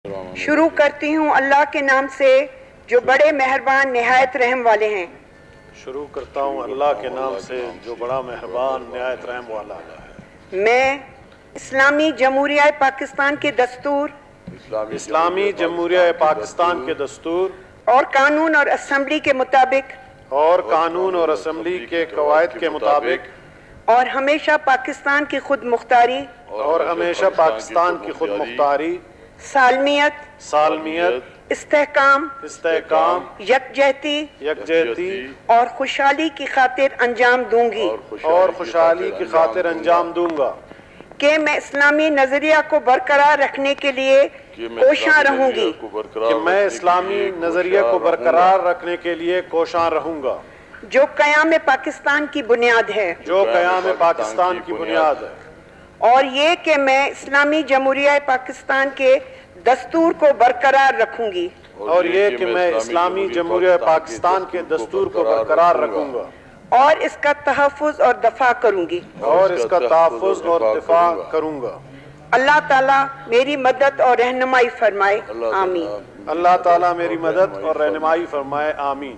शुरू करती हूँ अल्लाह के नाम से जो बड़े मेहरबान निहायत रहम वाले हैं। शुरू करता हूँ अल्लाह के नाम से जो बड़ा मेहरबान निहायत रहम वाला है। मैं इस्लामी जमहूरिया पाकिस्तान के दस्तूर इस्लामी जमहूरिया पाकिस्तान के दस्तूर और कानून और असम्बली के कवायद के मुताबिक और हमेशा पाकिस्तान की खुद मुख्तारी सालमियत इस्तेहकाम यकजहती और खुशहाली की खातिर अंजाम दूंगा कि मैं इस्लामी नजरिया को बरकरार रखने के लिए कोशां रहूंगा जो क़याम पाकिस्तान की बुनियाद है और ये कि मैं इस्लामी जमहूरिया पाकिस्तान के दस्तूर को बरकरार रखूंगी और इसका तहफ़्फ़ुज़ और दफ़ा करूंगी अल्लाह ताला मेरी मदद और रहनुमाई फरमाए। आमीन। अल्लाह ताला मेरी मदद और रहनुमाई फरमाए। आमीन।